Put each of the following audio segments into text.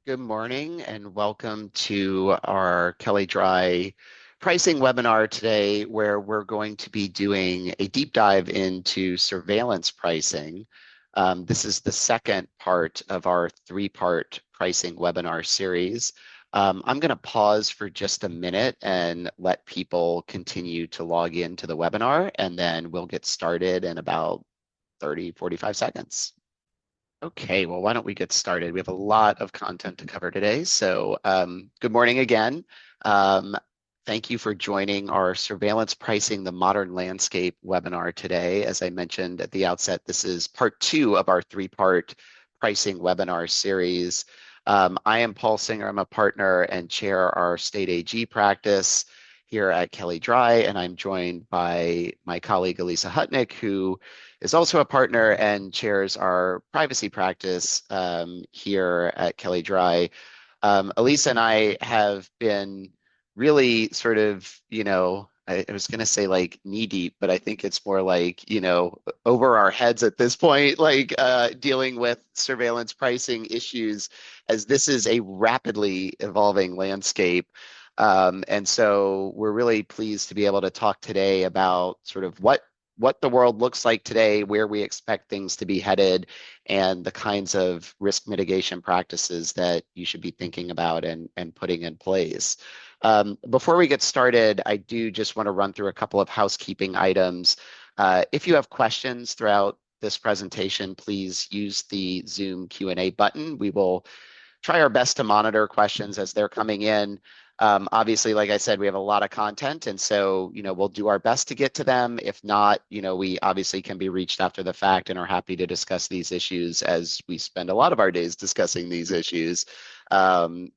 Good morning and welcome to our Kelly Dry pricing webinar today, where we're going to be doing a deep dive into surveillance pricing. This is the second part of our three-part pricing webinar series. I'm going to pause for just a minute and let people continue to log into the webinar, and then we'll get started in about 30, 45 seconds. Okay, well, why don't we get started? We have a lot of content to cover today. So good morning again. Um, Thank you for joining our Surveillance Pricing the Modern Landscape webinar today. As I mentioned at the outset, this is part two of our three-part pricing webinar series. I am Paul Singer. I'm a partner and chair our state AG practice here at Kelly Dry, and I'm joined by my colleague Elisa Hutnick, who is also a partner and chairs our privacy practice here at Kelly Dry. Elisa and I have been really sort of, I was going to say like knee deep, but I think it's more like, over our heads at this point, like dealing with surveillance pricing issues, as this is a rapidly evolving landscape. And so we're really pleased to be able to talk today about sort of what the world looks like today, where we expect things to be headed, and the kinds of risk mitigation practices that you should be thinking about and putting in place. Before we get started, I do just want to run through a couple of housekeeping items. If you have questions throughout this presentation, please use the Zoom Q&A button. We will try our best to monitor questions as they're coming in. Obviously, like I said, we have a lot of content, and so, we'll do our best to get to them. If not, we obviously can be reached after the fact and are happy to discuss these issues, as we spend a lot of our days discussing these issues. So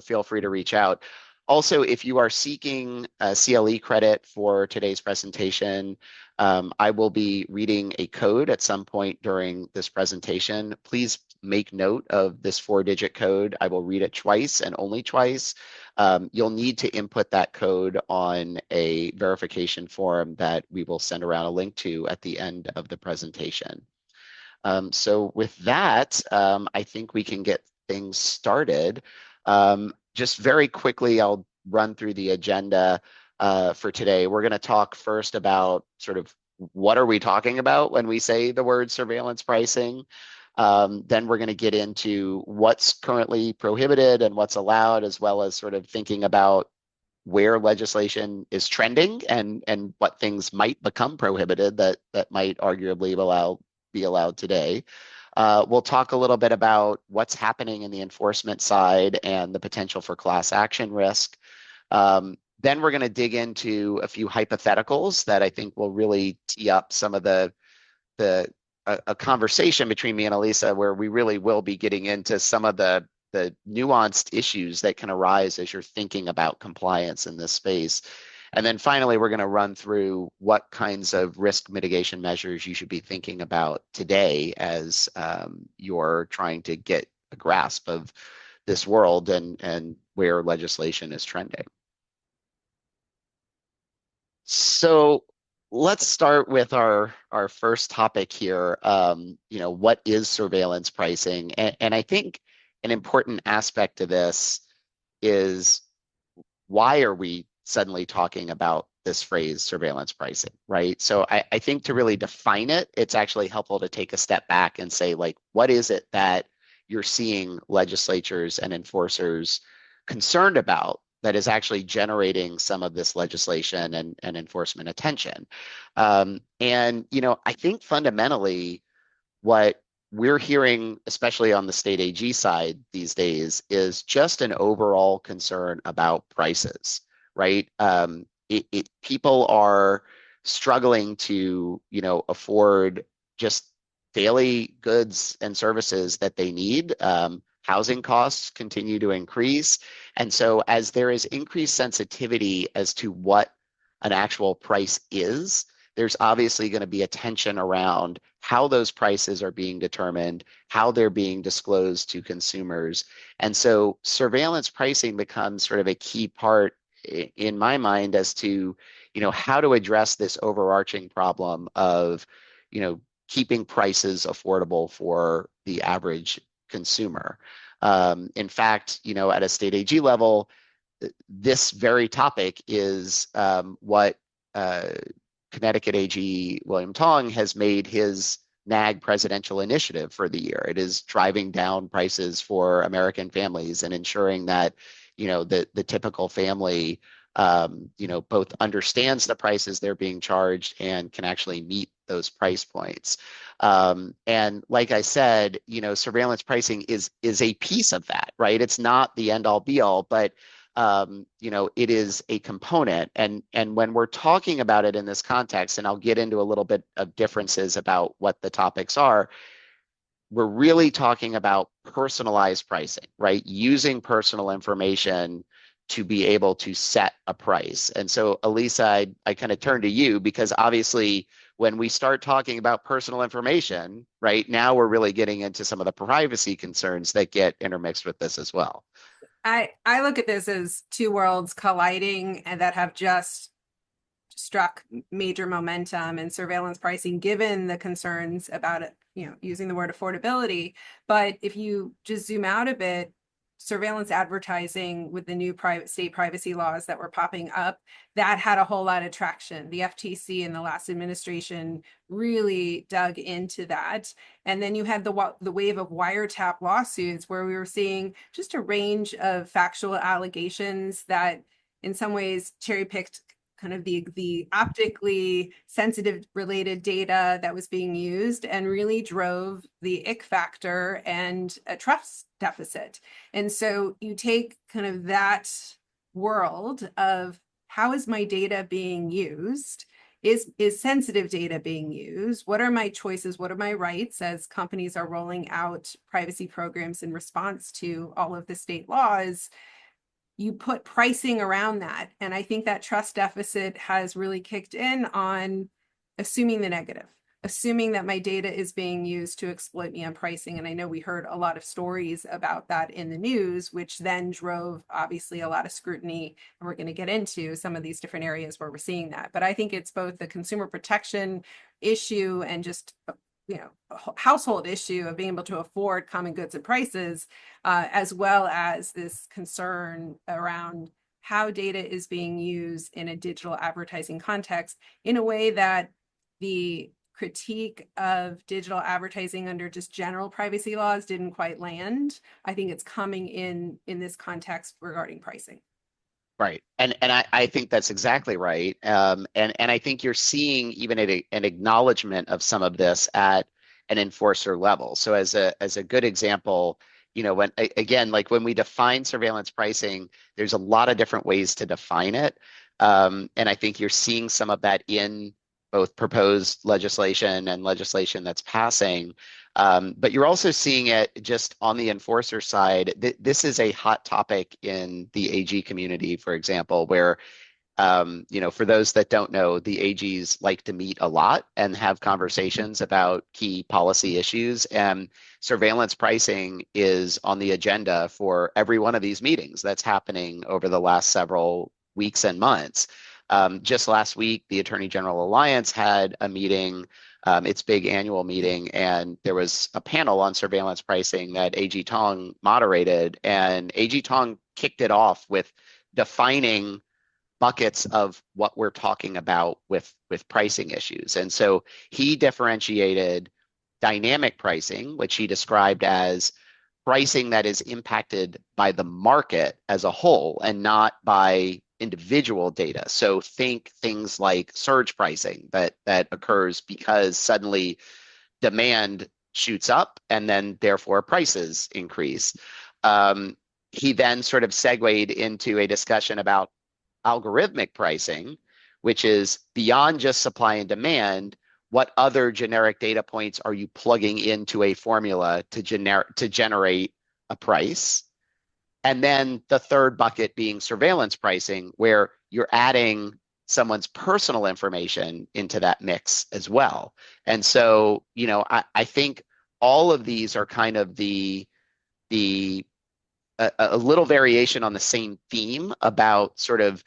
feel free to reach out. Also, if you are seeking CLE credit for today's presentation, I will be reading a code at some point during this presentation. Please make note of this 4-digit code. I will read it twice and only twice. You'll need to input that code on a verification form that we will send around a link to at the end of the presentation. So with that, I think we can get things started. Just very quickly, I'll run through the agenda for today. We're going to talk first about sort of what are we talking about when we say the word surveillance pricing. Then we're going to get into what's currently prohibited and what's allowed, as well as sort of thinking about where legislation is trending and what things might become prohibited that might arguably be allowed today. We'll talk a little bit about what's happening in the enforcement side and the potential for class action risk. Then we're going to dig into a few hypotheticals that I think will really tee up some of a conversation between me and Elisa, where we really will be getting into some of the nuanced issues that can arise as you're thinking about compliance in this space. And then finally, we're going to run through what kinds of risk mitigation measures you should be thinking about today as you're trying to get a grasp of this world and where legislation is trending. So let's start with our first topic here. What is surveillance pricing? And I think an important aspect of this is, why are we suddenly talking about this phrase surveillance pricing, right? So I think to really define it, it's actually helpful to take a step back and say, like, what is it that you're seeing legislatures and enforcers concerned about that is actually generating some of this legislation and enforcement attention? I think fundamentally what we're hearing, especially on the state AG side these days, is just an overall concern about prices, right? People are struggling to, afford just daily goods and services that they need. Housing costs continue to increase. And so as there is increased sensitivity as to what an actual price is, there's obviously going to be a tension around how those prices are being determined, how they're being disclosed to consumers. And so surveillance pricing becomes sort of a key part in my mind as to, how to address this overarching problem of, keeping prices affordable for the average consumer. In fact, at a state AG level, this very topic is what uh, Connecticut AG William Tong has made his NAG presidential initiative for the year. It is driving down prices for American families and ensuring that, the typical family, both understands the prices they're being charged and can actually meet those price points. And like I said, surveillance pricing is a piece of that, right? It's not the end all be all, but it is a component. And when we're talking about it in this context, and I'll get into a little bit of differences about what the topics are, we're really talking about personalized pricing, right? Using personal information to be able to set a price. And so, Elisa, I kind of turn to you because obviously, when we start talking about personal information, right now we're really getting into some of the privacy concerns that get intermixed with this as well. I look at this as two worlds colliding and that have just struck major momentum and surveillance pricing, given the concerns about it, using the word affordability. But if you just zoom out a bit, surveillance advertising with the new state privacy laws that were popping up, that had a whole lot of traction. The FTC in the last administration really dug into that. And then you had the wave of wiretap lawsuits where we were seeing just a range of factual allegations that in some ways cherry picked kind of the optically sensitive related data that was being used and really drove the ick factor and a trust deficit. And so you take kind of that world of how is my data being used? Is sensitive data being used? What are my choices? What are my rights as companies are rolling out privacy programs in response to all of the state laws? You put pricing around that. And I think that trust deficit has really kicked in on assuming the negative, assuming that my data is being used to exploit me on pricing. And I know we heard a lot of stories about that in the news, which then drove obviously a lot of scrutiny. And we're going to get into some of these different areas where we're seeing that. But I think it's both the consumer protection issue and just household issue of being able to afford common goods and prices, as well as this concern around how data is being used in a digital advertising context in a way that the critique of digital advertising under just general privacy laws didn't quite land. I think it's coming in this context regarding pricing. Right. And I think that's exactly right. And I think you're seeing even an acknowledgement of some of this at an enforcer level. So as a good example, again, like when we define surveillance pricing, there's a lot of different ways to define it. And I think you're seeing some of that in both proposed legislation and legislation that's passing. But you're also seeing it just on the enforcer side. This is a hot topic in the AG community, for example, where, for those that don't know, the AGs like to meet a lot and have conversations about key policy issues. And surveillance pricing is on the agenda for every one of these meetings that's happening over the last several weeks and months. Just last week, the Attorney General Alliance had a meeting, its big annual meeting, and there was a panel on surveillance pricing that AG Tong moderated, and AG Tong kicked it off with defining buckets of what we're talking about with pricing issues. And so he differentiated dynamic pricing, which he described as pricing that is impacted by the market as a whole and not by individual data. So think things like surge pricing that occurs because suddenly demand shoots up and then therefore prices increase. He then sort of segued into a discussion about algorithmic pricing, which is beyond just supply and demand. What other generic data points are you plugging into a formula to generate a price? And then the third bucket being surveillance pricing, where you're adding someone's personal information into that mix as well. And so, I think all of these are kind of the a little variation on the same theme about sort of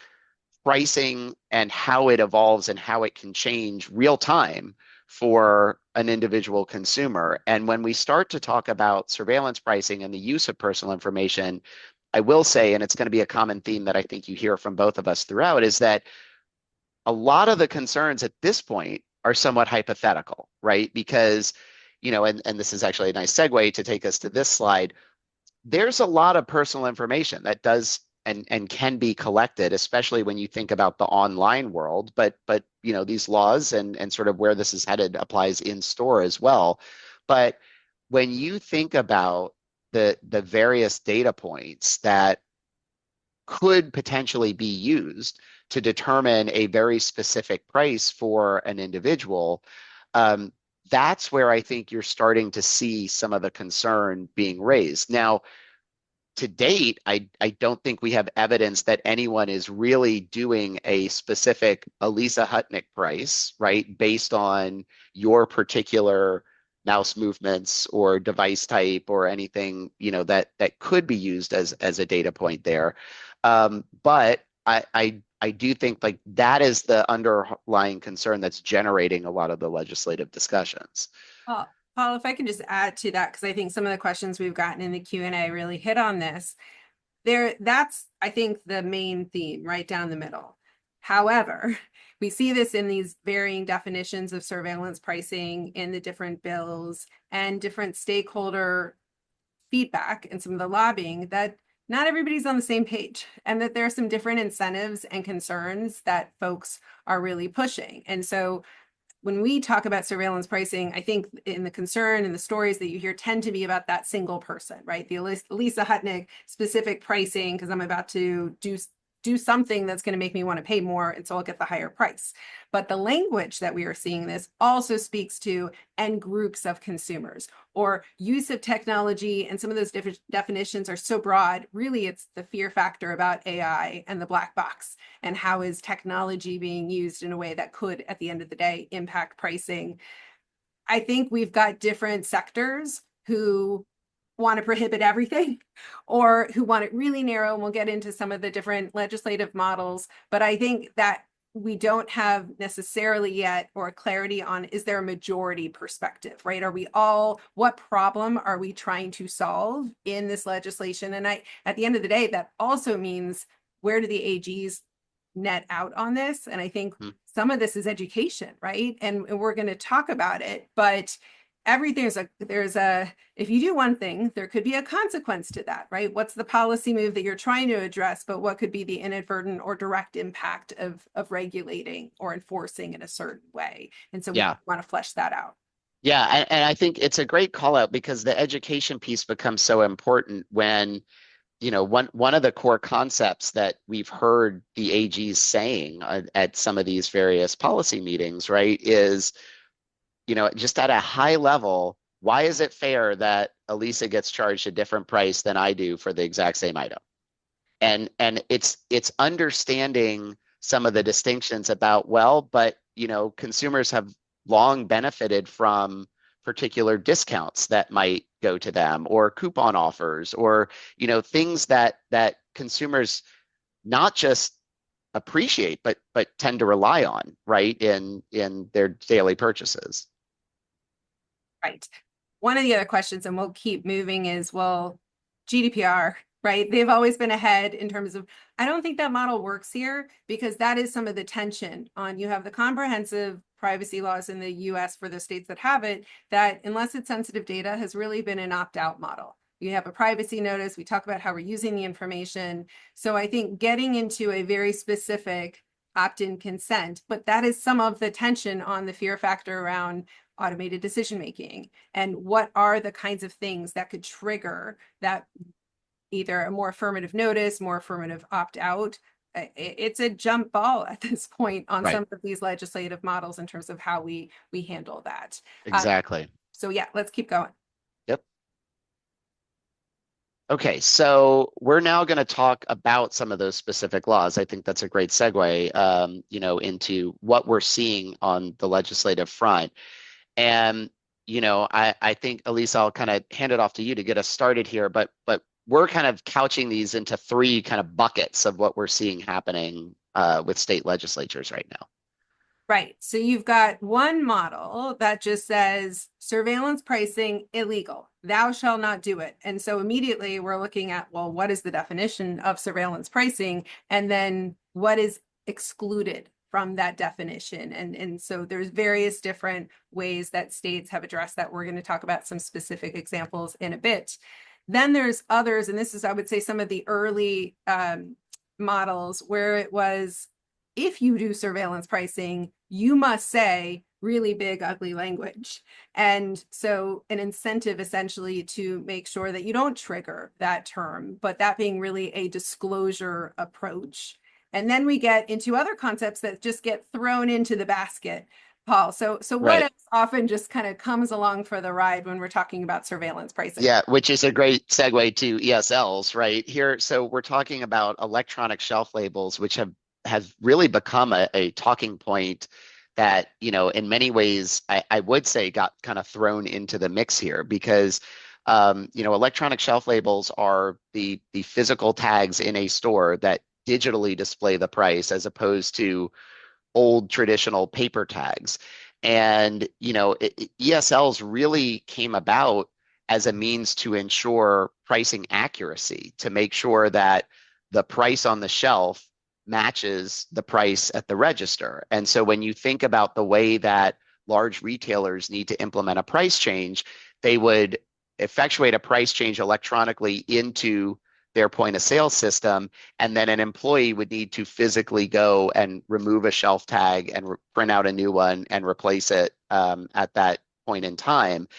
pricing and how it evolves and how it can change real time for an individual consumer. And when we start to talk about surveillance pricing and the use of personal information, I will say, and it's going to be a common theme that I think you hear from both of us throughout, is that a lot of the concerns at this point are somewhat hypothetical, right? Because, and this is actually a nice segue to take us to this slide. There's a lot of personal information that does and can be collected, especially when you think about the online world. But these laws and sort of where this is headed applies in store as well. But when you think about the various data points that could potentially be used to determine a very specific price for an individual, um, that's where I think you're starting to see some of the concern being raised. Now, to date, I don't think we have evidence that anyone is really doing a specific Elisa Hutnick price, right, based on your particular mouse movements or device type or anything, that could be used as a data point there. But I do think like that is the underlying concern that's generating a lot of the legislative discussions. Paul, if I can just add to that, because I think some of the questions we've gotten in the Q&A really hit on this. That's, I think, the main theme right down the middle. However, we see this in these varying definitions of surveillance pricing in the different bills and different stakeholder feedback and some of the lobbying, that not everybody's on the same page, and that there are some different incentives and concerns that folks are really pushing. And so when we talk about surveillance pricing, I think in the concern and the stories that you hear tend to be about that single person, right? The Elisa Hutnick specific pricing, because I'm about to do something that's going to make me want to pay more, and so I'll get the higher price. But the language that we are seeing this also speaks to and groups of consumers or use of technology, and some of those different definitions are so broad. Really, it's the fear factor about AI and the black box, and how is technology being used in a way that could, at the end of the day, impact pricing. I think we've got different sectors who want to prohibit everything or who want it really narrow, and we'll get into some of the different legislative models. But I think that we don't have necessarily yet or clarity on, is there a majority perspective, right? Are we all, what problem are we trying to solve in this legislation? And at the end of the day, that also means, where do the AGs net out on this? And I think some of this is education, right? And we're going to talk about it, but there's a if you do one thing, there could be a consequence to that, right? What's the policy move that you're trying to address, but what could be the inadvertent or direct impact of regulating or enforcing in a certain way? And so we Yeah. want to flesh that out. Yeah, and I think it's a great call out because the education piece becomes so important when, one of the core concepts that we've heard the AGs saying at some of these various policy meetings, right, is, just at a high level, why is it fair that Elisa gets charged a different price than I do for the exact same item? And it's understanding some of the distinctions about, well, but consumers have long benefited from particular discounts that might go to them, or coupon offers, or things that consumers not just appreciate but tend to rely on, right, in their daily purchases. Right. One of the other questions, and we'll keep moving, is, well, GDPR, right? They've always been ahead in terms of, I don't think that model works here, because that is some of the tension on, you have the comprehensive privacy laws in the US for the states that have it, that unless it's sensitive data has really been an opt-out model. You have a privacy notice. We talk about how we're using the information. So I think getting into a very specific opt-in consent, but that is some of the tension on the fear factor around automated decision making, and what are the kinds of things that could trigger that, either a more affirmative notice, more affirmative opt out. It's a jump ball at this point on Right. some of these legislative models in terms of how we handle that. Exactly. So yeah, let's keep going. Yep. Okay, so we're now going to talk about some of those specific laws. I think that's a great segue, into what we're seeing on the legislative front. And, I think, Elisa, I'll kind of hand it off to you to get us started here, but we're kind of couching these into three kind of buckets of what we're seeing happening with state legislatures right now. Right. So you've got one model that just says surveillance pricing illegal. Thou shall not do it. And so immediately we're looking at, well, what is the definition of surveillance pricing? And then what is excluded from that definition? And so there's various different ways that states have addressed that. We're going to talk about some specific examples in a bit. Then there's others, and this is, I would say, some of the early models where it was, if you do surveillance pricing, you must say really big, ugly language. And so an incentive essentially to make sure that you don't trigger that term, but that being really a disclosure approach. And then we get into other concepts that just get thrown into the basket, Paul. So what Right. else often just kind of comes along for the ride when we're talking about surveillance pricing? Yeah, which is a great segue to ESLs, right? Here, so we're talking about electronic shelf labels, which have really become a talking point that, in many ways, I would say got kind of thrown into the mix here because electronic shelf labels are the physical tags in a store that digitally display the price as opposed to old traditional paper tags. And, ESLs really came about as a means to ensure pricing accuracy, to make sure that the price on the shelf matches the price at the register. And so when you think about the way that large retailers need to implement a price change, they would effectuate a price change electronically into their point of sale system, and then an employee would need to physically go and remove a shelf tag and print out a new one and replace it at that point in time.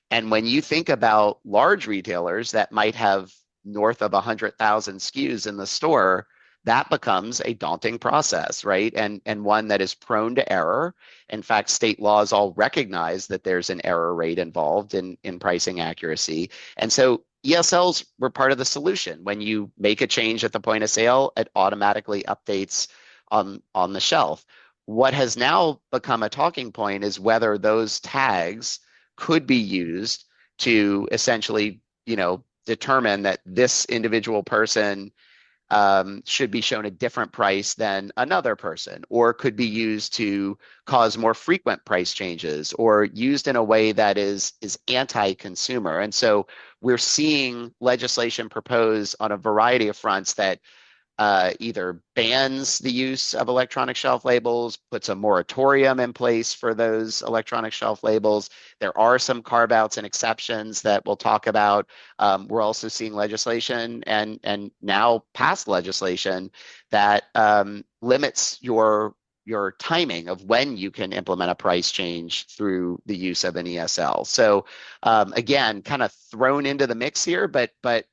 And when you think about large retailers that might have north of 100,000 SKUs in the store, that becomes a daunting process, right? And one that is prone to error. In fact, state laws all recognize that there's an error rate involved in pricing accuracy. And so ESLs were part of the solution. When you make a change at the point of sale, it automatically updates on the shelf. What has now become a talking point is whether those tags could be used to essentially, determine that this individual person should be shown a different price than another person, or could be used to cause more frequent price changes, or used in a way that is anti-consumer. And so we're seeing legislation proposed on a variety of fronts that either bans the use of electronic shelf labels, puts a moratorium in place for those electronic shelf labels. There are some carve outs and exceptions that we'll talk about. We're also seeing legislation and now passed legislation that limits your timing of when you can implement a price change through the use of an ESL. So again, kind of thrown into the mix here, but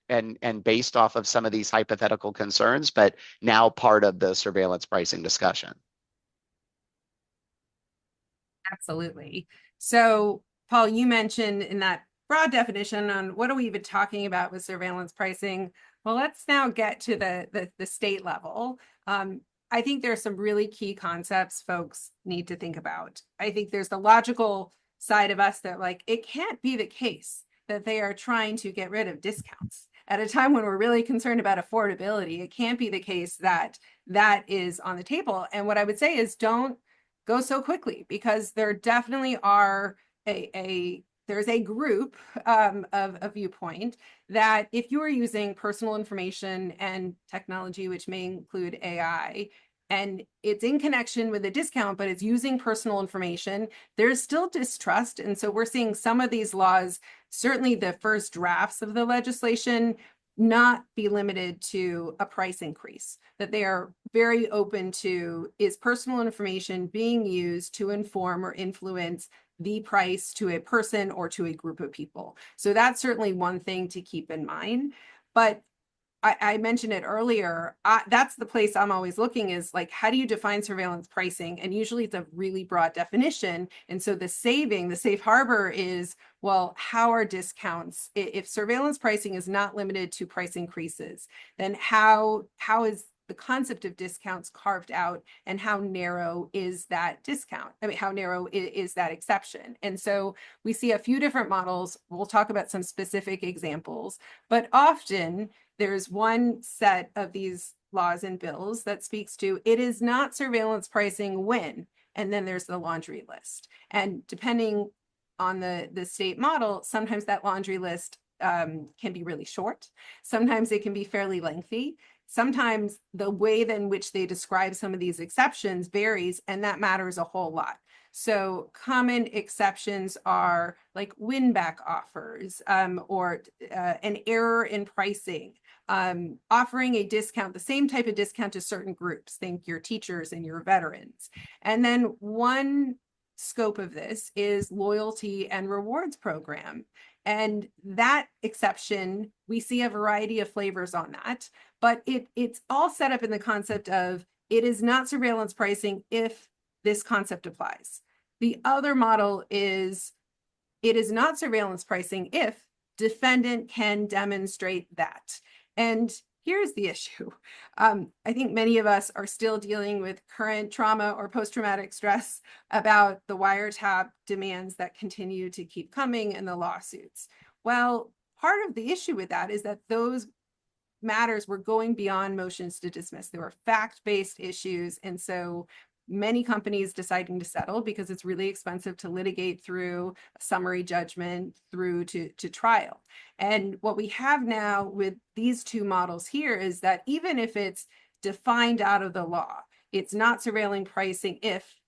and based off of some of these hypothetical concerns, but now part of the surveillance pricing discussion. Absolutely. So, Paul, you mentioned in that broad definition on what are we even talking about with surveillance pricing? Well, let's now get to the state level. I think there's some really key concepts folks need to think about. I think there's the logical side of us that, like, it can't be the case that they are trying to get rid of discounts at a time when we're really concerned about affordability. It can't be the case that that is on the table. And what I would say is don't go so quickly, because there definitely are there's a group of a viewpoint that if you are using personal information and technology, which may include AI, and it's in connection with a discount, but it's using personal information, there's still distrust. And so we're seeing some of these laws, certainly the first drafts of the legislation, not be limited to a price increase, that they are very open to, is personal information being used to inform or influence the price to a person or to a group of people? So that's certainly one thing to keep in mind. But I mentioned it earlier. That's the place I'm always looking, is like, how do you define surveillance pricing? And usually it's a really broad definition. And so the safe harbor is, well, how are discounts? If surveillance pricing is not limited to price increases, then how is the concept of discounts carved out, and how narrow is that discount? I mean, how narrow is that exception? And so we see a few different models. We'll talk about some specific examples, but often there's one set of these laws and bills that speaks to, it is not surveillance pricing when and then there's the laundry list. And depending on the state model, sometimes that laundry list can be really short. Sometimes it can be fairly lengthy. Sometimes the way in which they describe some of these exceptions varies, and that matters a whole lot. So common exceptions are like win-back offers, or an error in pricing, offering a discount, the same type of discount to certain groups, think your teachers and your veterans. And then one scope of this is loyalty and rewards program. And that exception, we see a variety of flavors on that, but it's all set up in the concept of it is not surveillance pricing if this concept applies. The other model is it is not surveillance pricing if defendant can demonstrate that. And here's the issue. I think many of us are still dealing with current trauma or post-traumatic stress about the wiretap demands that continue to keep coming and the lawsuits. Well, part of the issue with that is that those matters were going beyond motions to dismiss. They were fact-based issues. And so many companies deciding to settle because it's really expensive to litigate through a summary judgment through to trial. And what we have now with these two models here is that even if it's defined out of the law, it's not surveilling pricing if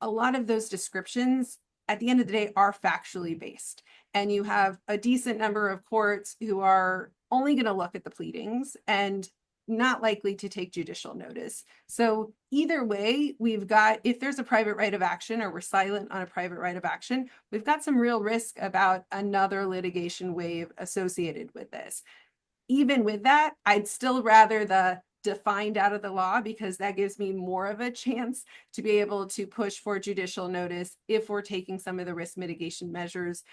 a lot of those descriptions at the end of the day are factually based. And you have a decent number of courts who are only going to look at the pleadings and not likely to take judicial notice. So either way, we've got, if there's a private right of action or we're silent on a private right of action, we've got some real risk about another litigation wave associated with this. Even with that, I'd still rather the defined out of the law because that gives me more of a chance to be able to push for judicial notice if we're taking some of the risk mitigation measures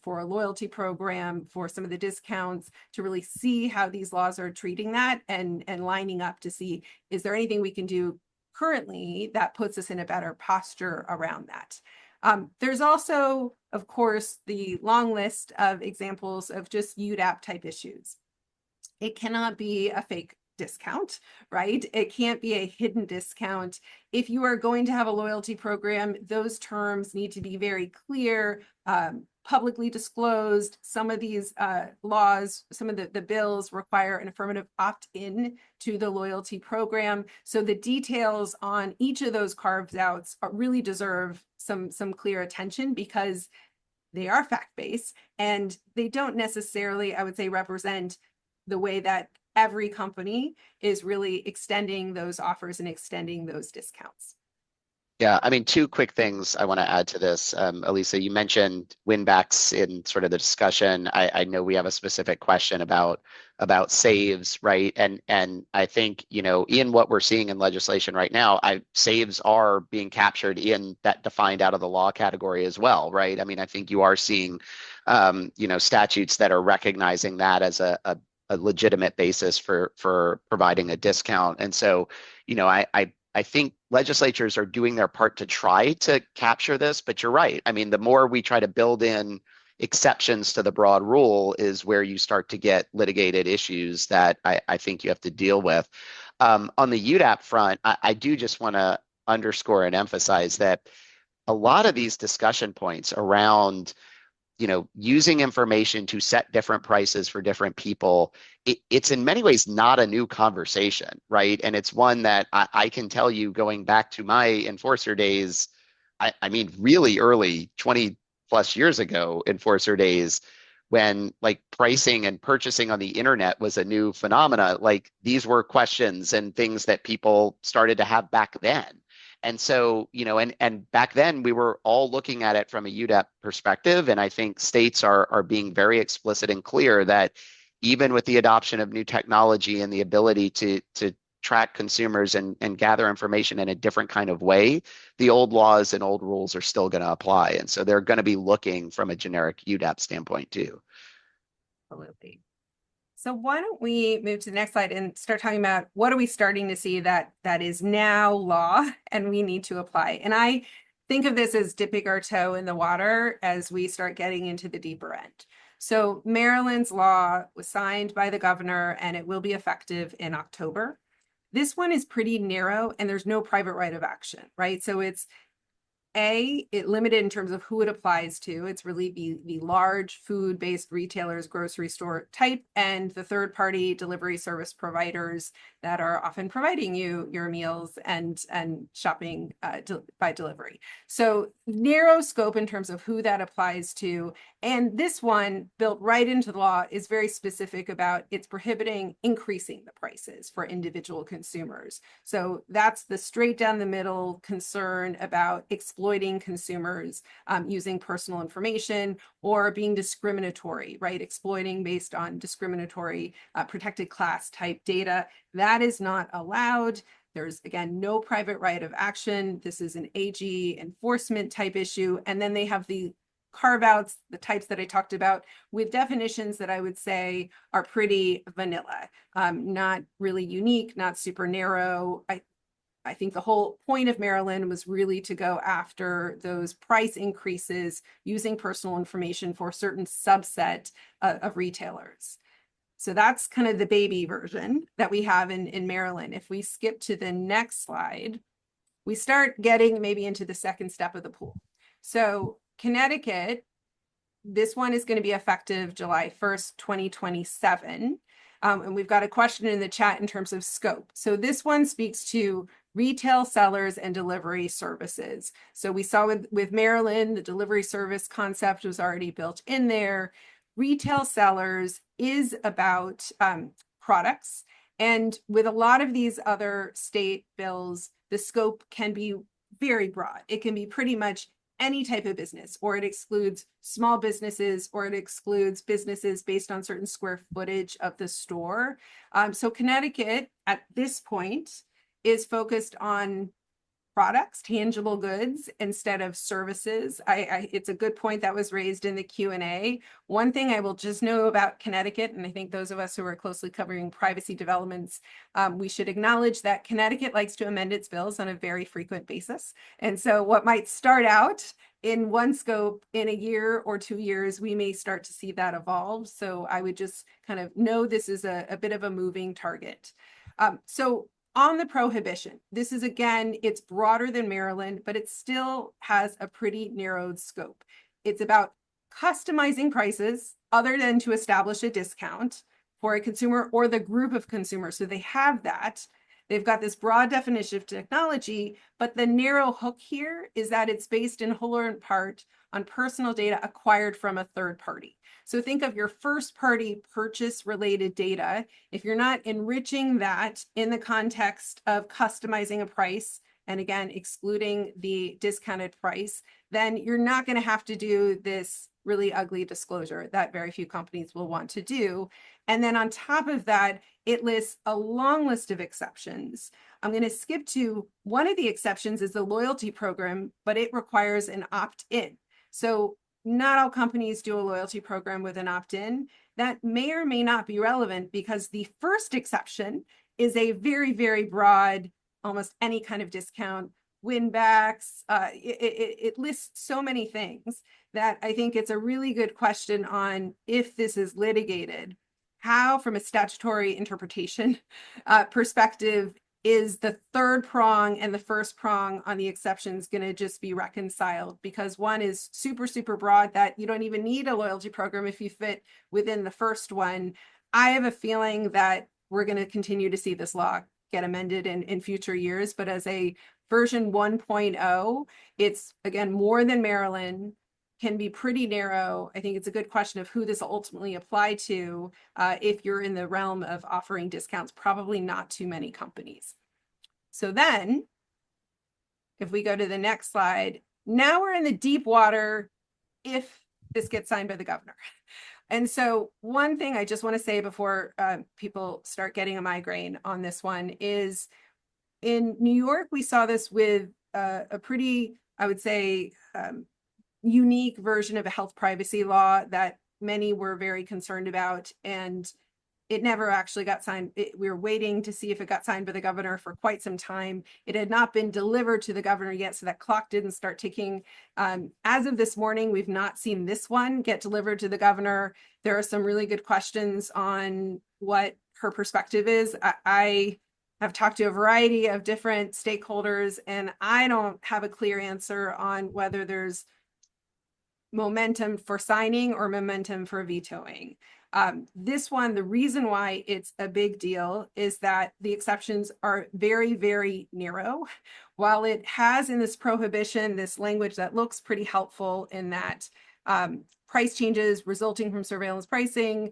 for a loyalty program, for some of the discounts, to really see how these laws are treating that and lining up to see, is there anything we can do currently that puts us in a better posture around that? There's also, of course, the long list of examples of just UDAP type issues. It cannot be a fake discount, right? It can't be a hidden discount. If you are going to have a loyalty program, those terms need to be very clear, publicly disclosed. Some of these laws, some of the bills require an affirmative opt-in to the loyalty program. So the details on each of those carved outs really deserve some clear attention because they are fact-based and they don't necessarily, I would say, represent the way that every company is really extending those offers and extending those discounts. Yeah, I mean, two quick things I want to add to this. Elisa, you mentioned win-backs in sort of the discussion. I know we have a specific question about saves, right? And I think, you know, in what we're seeing in legislation right now, saves are being captured in that defined out of the law category as well, right? I mean, I think you are seeing, you know, statutes that are recognizing that as a legitimate basis for providing a discount. And so, you know, I think legislatures are doing their part to try to capture this, but you're right. I mean, the more we try to build in exceptions to the broad rule is where you start to get litigated issues that I think you have to deal with. On the UDAP front, I do just want to underscore and emphasize that a lot of these discussion points around, you know, using information to set different prices for different people, it's in many ways not a new conversation, right? And it's one that I can tell you going back to my enforcer days, I mean, really early 20 plus years ago, enforcer days, when like pricing and purchasing on the internet was a new phenomena, like these were questions and things that people started to have back then. And so, you know, and back then we were all looking at it from a UDEP perspective. And I think states are being very explicit and clear that even with the adoption of new technology and the ability to track consumers and gather information in a different kind of way, the old laws and old rules are still going to apply. And so they're going to be looking from a generic UDAP standpoint too. Absolutely. So why don't we move to the next slide and start talking about what are we starting to see that is now law and we need to apply. And I think of this as dipping our toe in the water as we start getting into the deeper end. So Maryland's law was signed by the governor and it will be effective in October. This one is pretty narrow and there's no private right of action, right? So it's it limited in terms of who it applies to. It's really the large food-based retailers, grocery store type, and the third-party delivery service providers that are often providing you your meals and shopping by delivery. So narrow scope in terms of who that applies to. And this one, built right into the law, is very specific about it's prohibiting increasing the prices for individual consumers. So that's the straight down the middle concern about exploiting consumers using personal information or being discriminatory, right? Exploiting based on discriminatory protected class type data. That is not allowed. There's, again, no private right of action. This is an AG enforcement type issue. And then they have the carve outs, the types that I talked about, with definitions that I would say are pretty vanilla, not really unique, not super narrow. I think the whole point of Maryland was really to go after those price increases using personal information for a certain subset of retailers. So that's kind of the baby version that we have in Maryland. If we skip to the next slide, we start getting maybe into the second step of the pool. So Connecticut, this one is going to be effective July 1st, 2027. And we've got a question in the chat in terms of scope. So this one speaks to retail sellers and delivery services. So we saw with Maryland, the delivery service concept was already built in there. Retail sellers is about products. And with a lot of these other state bills, the scope can be very broad. It can be pretty much any type of business, or it excludes small businesses, or it excludes businesses based on certain square footage of the store. So Connecticut at this point is focused on products, tangible goods, instead of services. It's a good point that was raised in the Q&A. One thing I will just know about Connecticut, and I think those of us who are closely covering privacy developments, we should acknowledge that Connecticut likes to amend its bills on a very frequent basis. And so what might start out in one scope in a year or 2 years, we may start to see that evolve. So I would just kind of know this is a bit of a moving target. So on the prohibition, this is, again, it's broader than Maryland, but it still has a pretty narrowed scope. It's about customizing prices other than to establish a discount for a consumer or the group of consumers. So they have that. They've got this broad definition of technology, but the narrow hook here is that it's based in whole or in part on personal data acquired from a third party. So think of your first party purchase related data. If you're not enriching that in the context of customizing a price, and again, excluding the discounted price, then you're not going to have to do this really ugly disclosure that very few companies will want to do. And then on top of that, it lists a long list of exceptions. I'm going to skip to one of the exceptions is the loyalty program, but it requires an opt-in. So not all companies do a loyalty program with an opt-in. That may or may not be relevant because the first exception is a very, very broad, almost any kind of discount, win backs. It lists so many things that I think it's a really good question on if this is litigated, how from a statutory interpretation perspective is the third prong and the first prong on the exceptions going to just be reconciled? Because one is super, super broad that you don't even need a loyalty program if you fit within the first one. I have a feeling that we're going to continue to see this law get amended in future years, but as a version 1.0, it's, again, more than Maryland, can be pretty narrow. I think it's a good question of who this will ultimately apply to. If you're in the realm of offering discounts, probably not too many companies. So then, if we go to the next slide, now we're in the deep water if this gets signed by the governor. And so one thing I just want to say before people start getting a migraine on this one is in New York, we saw this with a pretty, I would say, unique version of a health privacy law that many were very concerned about, and it never actually got signed. We were waiting to see if it got signed by the governor for quite some time. It had not been delivered to the governor yet, so that clock didn't start ticking. As of this morning, we've not seen this one get delivered to the governor. There are some really good questions on what her perspective is. I I've talked to a variety of different stakeholders, and I don't have a clear answer on whether there's momentum for signing or momentum for vetoing. This one, the reason why it's a big deal is that the exceptions are very, very narrow. While it has in this prohibition this language that looks pretty helpful in that price changes resulting from surveillance pricing,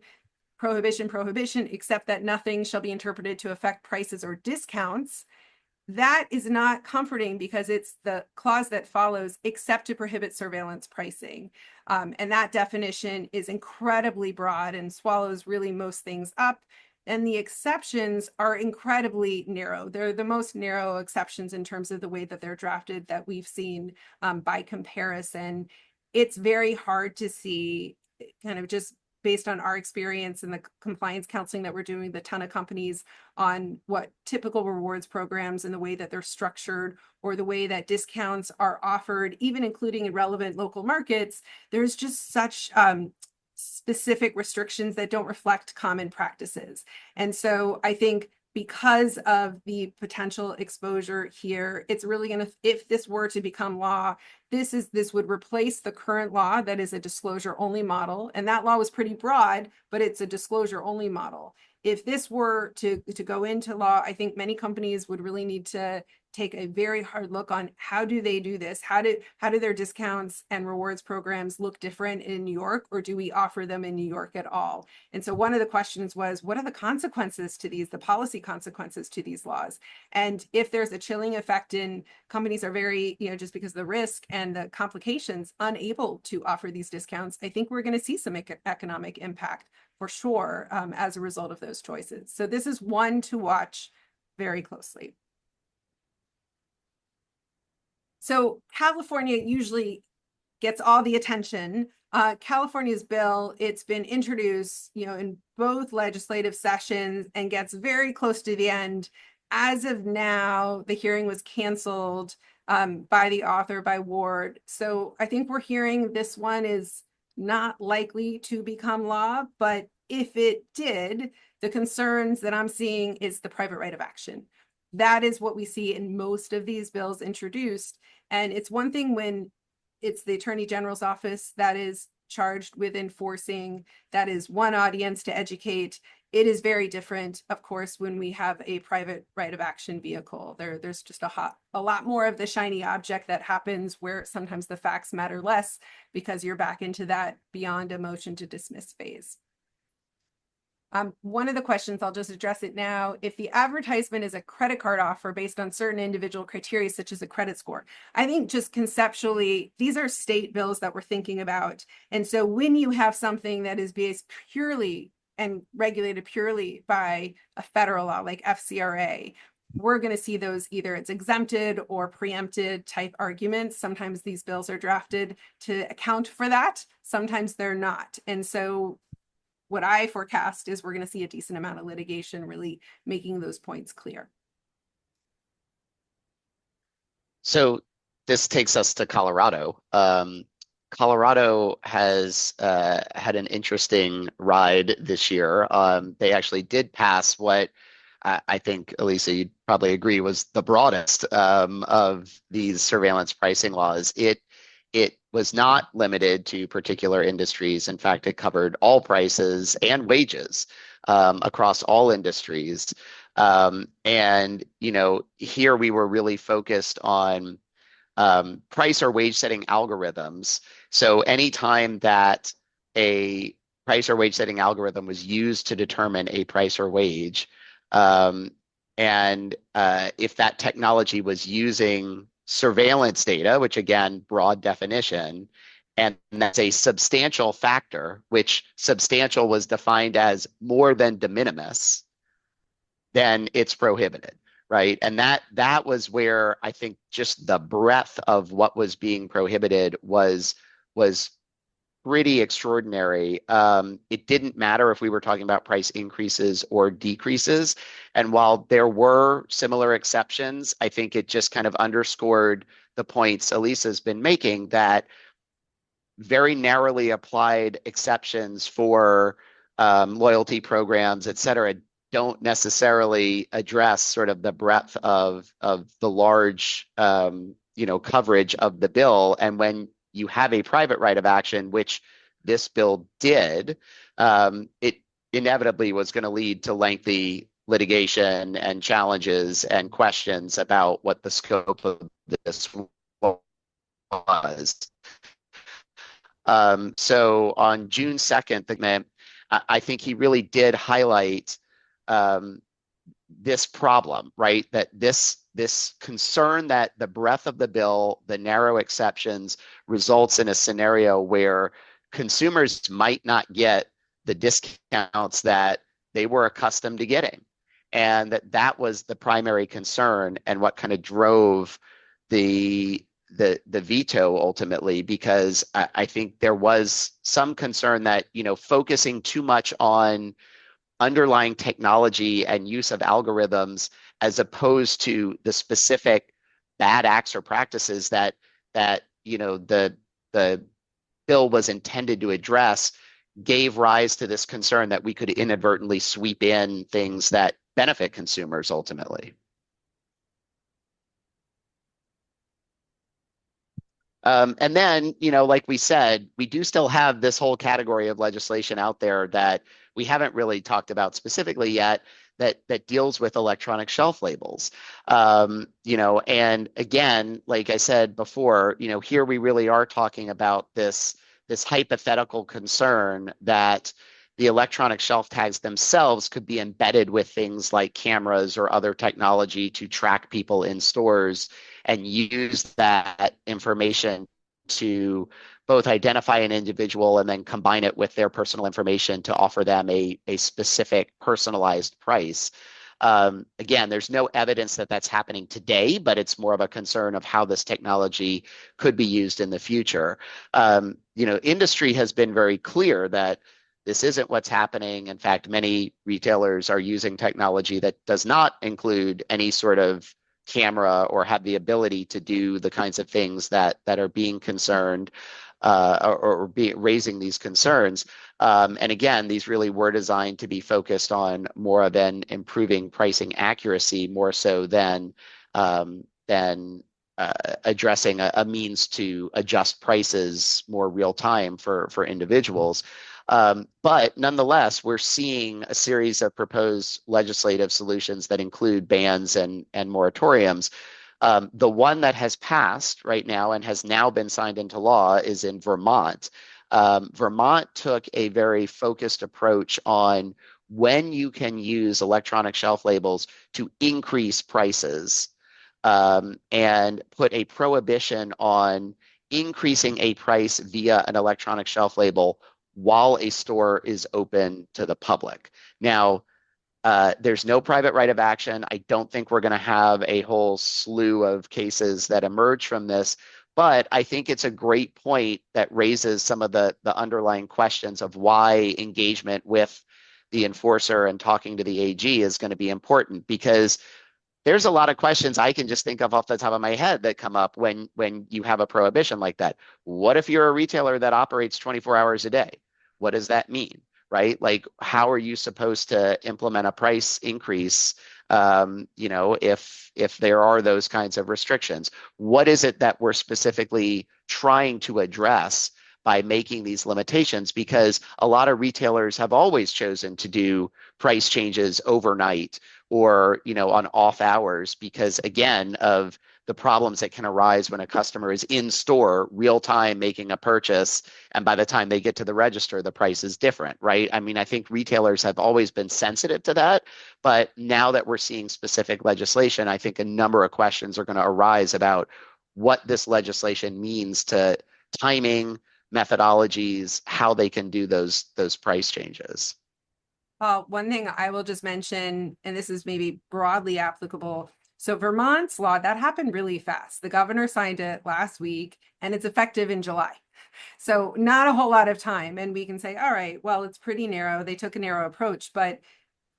prohibition, except that nothing shall be interpreted to affect prices or discounts, that is not comforting because it's the clause that follows, except to prohibit surveillance pricing. And that definition is incredibly broad and swallows really most things up. And the exceptions are incredibly narrow. They're the most narrow exceptions in terms of the way that they're drafted that we've seen by comparison. It's very hard to see, kind of just based on our experience in the compliance counseling that we're doing with a ton of companies on what typical rewards programs and the way that they're structured or the way that discounts are offered, even including in relevant local markets, there's just such specific restrictions that don't reflect common practices. And so I think because of the potential exposure here, it's really going to, if this were to become law, this would replace the current law that is a disclosure only model. And that law was pretty broad, but it's a disclosure only model. If this were to go into law, I think many companies would really need to take a very hard look on how do they do this? How do their discounts and rewards programs look different in New York, or do we offer them in New York at all? And so one of the questions was, what are the consequences to these, the policy consequences to these laws? And if there's a chilling effect in companies are very, just because of the risk and the complications, unable to offer these discounts, I think we're going to see some economic impact for sure as a result of those choices. So this is one to watch very closely. So California usually gets all the attention. California's bill, it's been introduced, in both legislative sessions and gets very close to the end. As of now, the hearing was canceled by the author, by Ward. So I think we're hearing this one is not likely to become law, but if it did, the concerns that I'm seeing is the private right of action. That is what we see in most of these bills introduced. And it's one thing when it's the Attorney General's office that is charged with enforcing, that is one audience to educate. It is very different, of course, when we have a private right of action vehicle. There's just a lot more of the shiny object that happens where sometimes the facts matter less because you're back into that beyond a motion to dismiss phase. One of the questions, I'll just address it now. If the advertisement is a credit card offer based on certain individual criteria, such as a credit score, I think just conceptually, these are state bills that we're thinking about. And so when you have something that is based purely and regulated purely by a federal law like FCRA, we're going to see those either it's exempted or preempted type arguments. Sometimes these bills are drafted to account for that. Sometimes they're not. And so what I forecast is we're going to see a decent amount of litigation really making those points clear. So this takes us to Colorado. Colorado has had an interesting ride this year. They actually did pass what I think, Elisa, you'd probably agree was the broadest of these surveillance pricing laws. It was not limited to particular industries. In fact, it covered all prices and wages across all industries. And, here we were really focused on price or wage setting algorithms. So anytime that a price or wage setting algorithm was used to determine a price or wage, and if that technology was using surveillance data, which again, broad definition, and that's a substantial factor, which substantial was defined as more than de minimis, then it's prohibited, right? And that was where I think just the breadth of what was being prohibited was pretty extraordinary. It didn't matter if we were talking about price increases or decreases. And while there were similar exceptions, I think it just kind of underscored the points Elisa's been making that very narrowly applied exceptions for loyalty programs, et cetera, don't necessarily address sort of the breadth of the large coverage of the bill. And when you have a private right of action, which this bill did, it inevitably was going to lead to lengthy litigation and challenges and questions about what the scope of this was. So on June 2nd, I think he really did highlight um, this problem, right? That this concern that the breadth of the bill, the narrow exceptions, results in a scenario where consumers might not get the discounts that they were accustomed to getting, and that was the primary concern and what kind of drove the the veto ultimately, because I think there was some concern that focusing too much on underlying technology and use of algorithms as opposed to the specific bad acts or practices that the bill was intended to address, gave rise to this concern that we could inadvertently sweep in things that benefit consumers ultimately. And then, like we said, we do still have this whole category of legislation out there that we haven't really talked about specifically yet, that deals with electronic shelf labels. And again, like I said before, here we really are talking about this hypothetical concern that the electronic shelf tags themselves could be embedded with things like cameras or other technology to track people in stores and use that information to both identify an individual and then combine it with their personal information to offer them a specific personalized price. Again, there's no evidence that that's happening today, but it's more of a concern of how this technology could be used in the future. Industry has been very clear that this isn't what's happening. In fact, many retailers are using technology that does not include any sort of camera or have the ability to do the kinds of things that are being concerned or raising these concerns. And again, these really were designed to be focused on more of an improving pricing accuracy, more so than addressing a means to adjust prices more real time for individuals. But nonetheless, we're seeing a series of proposed legislative solutions that include bans and moratoriums. The one that has passed right now and has now been signed into law is in Vermont. Vermont took a very focused approach on when you can use electronic shelf labels to increase prices, and put a prohibition on increasing a price via an electronic shelf label while a store is open to the public. Now, there's no private right of action. I don't think we're going to have a whole slew of cases that emerge from this, but I think it's a great point that raises some of the underlying questions of why engagement with the enforcer and talking to the AG is going to be important, because there's a lot of questions I can just think of off the top of my head that come up when you have a prohibition like that. What if you're a retailer that operates 24 hours a day? What does that mean? Right? Like, how are you supposed to implement a price increase, if there are those kinds of restrictions? What is it that we're specifically trying to address by making these limitations? Because a lot of retailers have always chosen to do price changes overnight or on off hours because, again, of the problems that can arise when a customer is in store real time making a purchase, and by the time they get to the register the price is different, right? I mean, I think retailers have always been sensitive to that, but now that we're seeing specific legislation, I think a number of questions are going to arise about what this legislation means to timing, methodologies, how they can do those price changes. One thing I will just mention, and this is maybe broadly applicable. So Vermont's law, that happened really fast. The governor signed it last week and it's effective in July. So not a whole lot of time. And we can say, all right, well, it's pretty narrow. They took a narrow approach, but